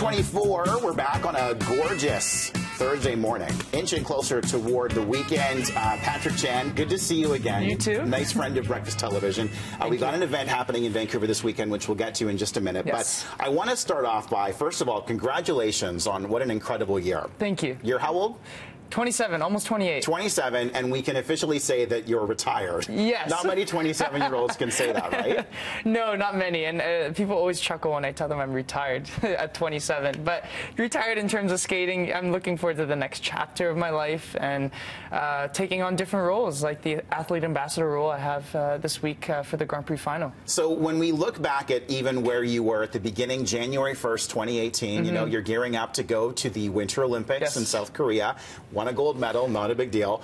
2024, we're back on a gorgeous Thursday morning, inching closer toward the weekend. Patrick Chan, good to see you again. You too. Nice friend of Breakfast Television. We got an event happening in Vancouver this weekend, which we'll get to in just a minute. Yes. But I want to start off by, first of all, congratulations on what an incredible year. Thank you. You're how old? 27, almost 28. 27, and we can officially say that you're retired. Yes. Not many 27-year-olds can say that, right? No, not many. And people always chuckle when I tell them I'm retired at 27. But retired in terms of skating, I'm looking forward to the next chapter of my life and taking on different roles, like the athlete ambassador role I have this week for the Grand Prix final. So when we look back at even where you were at the beginning, January 1st, 2018, you know, you're gearing up to go to the Winter Olympics in South Korea. Won a gold medal, not a big deal.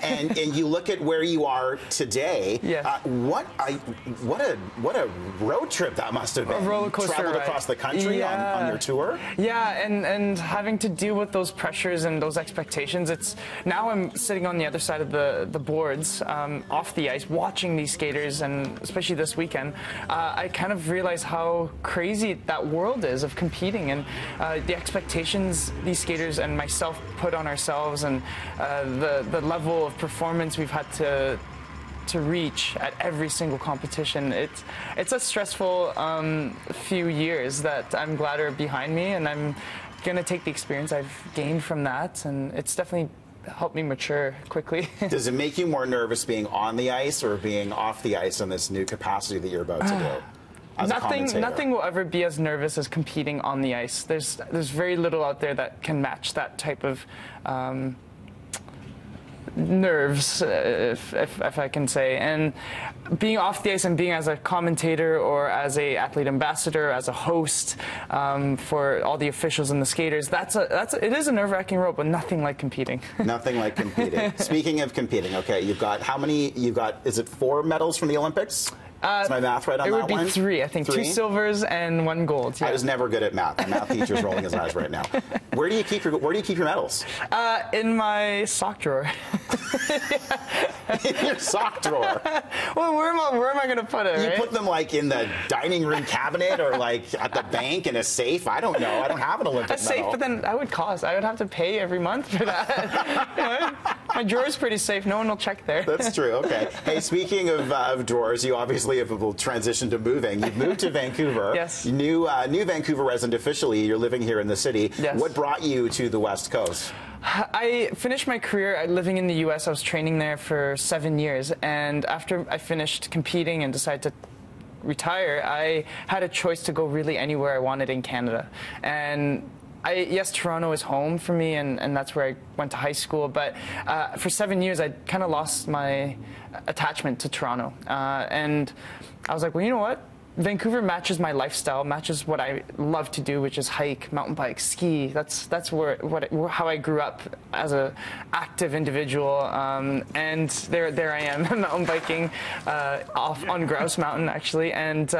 And you look at where you are today. Yes. What a road trip that must have been. A roller coaster Traveled ride. across the country on your tour. Yeah, and having to deal with those pressures and those expectations. It's now I'm sitting on the other side of the boards, off the ice, watching these skaters, and especially this weekend, I kind of realize how crazy that world is of competing and the expectations these skaters and myself put on ourselves, and the level of performance we've had to reach at every single competition. It's a stressful few years that I'm glad are behind me, and I'm going to take the experience I've gained from that, and it's definitely helped me mature quickly. Does it make you more nervous being on the ice or being off the ice in this new capacity that you're about to do? Nothing will ever be as nervous as competing on the ice. There's very little out there that can match that type of nerves, if I can say. And being off the ice and being as a commentator or as a athlete ambassador, as a host for all the officials and the skaters, it is a nerve-wracking role, but nothing like competing. Nothing like competing. Speaking of competing, okay, you've got how many? Is it 4 medals from the Olympics? Is my math right on that one? It would be 3, I think. 3? 2 silvers and 1 gold. Yeah. I was never good at math. My math teacher's rolling his eyes right now. Where do you keep your medals? In my sock drawer. In your sock drawer? Well, where am I going to put it? You right? put them like in the dining room cabinet or like at the bank in a safe? I don't know. I don't have an Olympic medal. A safe, but then I would have to pay every month for that. You know, my drawer's pretty safe. No one will check there. That's true. Okay. Hey, speaking of drawers, you obviously have a transition to moving. You've moved to Vancouver. Yes. New Vancouver resident officially. You're living here in the city. Yes. What brought you to the West Coast? I finished my career living in the U.S. I was training there for 7 years, and after I finished competing and decided to retire, I had a choice to go really anywhere I wanted in Canada. And yes, Toronto is home for me, and that's where I went to high school, but for 7 years I kind of lost my attachment to Toronto. And I was like, well, you know what? Vancouver matches my lifestyle, matches what I love to do, which is hike, mountain bike, ski. That's how I grew up as a active individual. And there I am, mountain biking off on Grouse Mountain, actually. And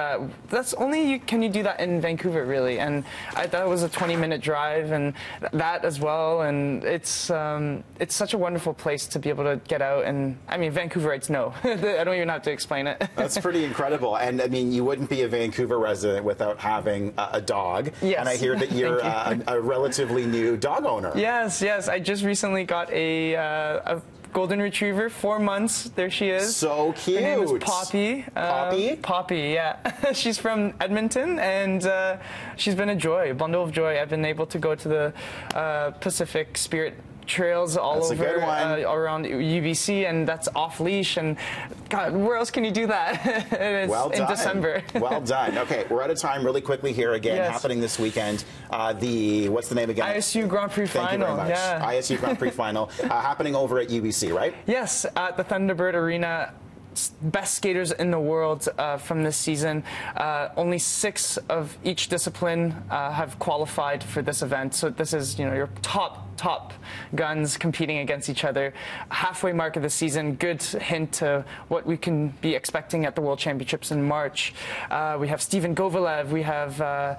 that's only can you do that in Vancouver, really. And that was a 20-minute drive, and that as well. And it's such a wonderful place to be able to get out. And I mean, Vancouverites know. I don't even have to explain it. That's pretty incredible. And I mean, you wouldn't be a Vancouver resident without having a dog. Yes. And I hear that you're a relatively new dog owner. Yes, yes. I just recently got a golden retriever, 4 months. There she is. So cute. Her name is Poppy. Poppy? Poppy, yeah. She's from Edmonton, and she's been a joy, a bundle of joy. I've been able to go to the Pacific Spirit trails all over around UBC, and that's off leash, and God, where else can you do that? It's well done. In December. Well done. Okay, we're out of time really quickly here again. Yes. Happening this weekend. What's the name again? ISU Grand Prix Thank final. You very much. Yeah. ISU Grand Prix final happening over at UBC, right? Yes, at the Thunderbird Arena. Best skaters in the world from this season. Only 6 of each discipline have qualified for this event. So this is, your top guns competing against each other. Halfway mark of the season. Good hint to what we can be expecting at the World Championships in March. We have Steven Govalev. We have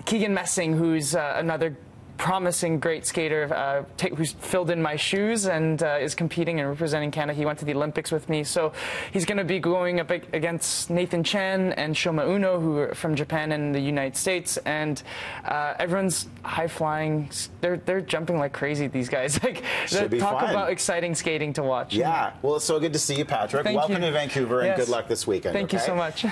Keegan Messing, who's another promising great skater who's filled in my shoes and is competing and representing Canada. He went to the Olympics with me, so he's going to be going up against Nathan Chen and Shoma Uno, who are from Japan and the United States, and everyone's high flying. They're jumping like crazy. These guys, like, talk about exciting skating to watch. Yeah, well, it's so good to see you, Patrick. Welcome to Vancouver, and good luck this weekend. Thank you so much.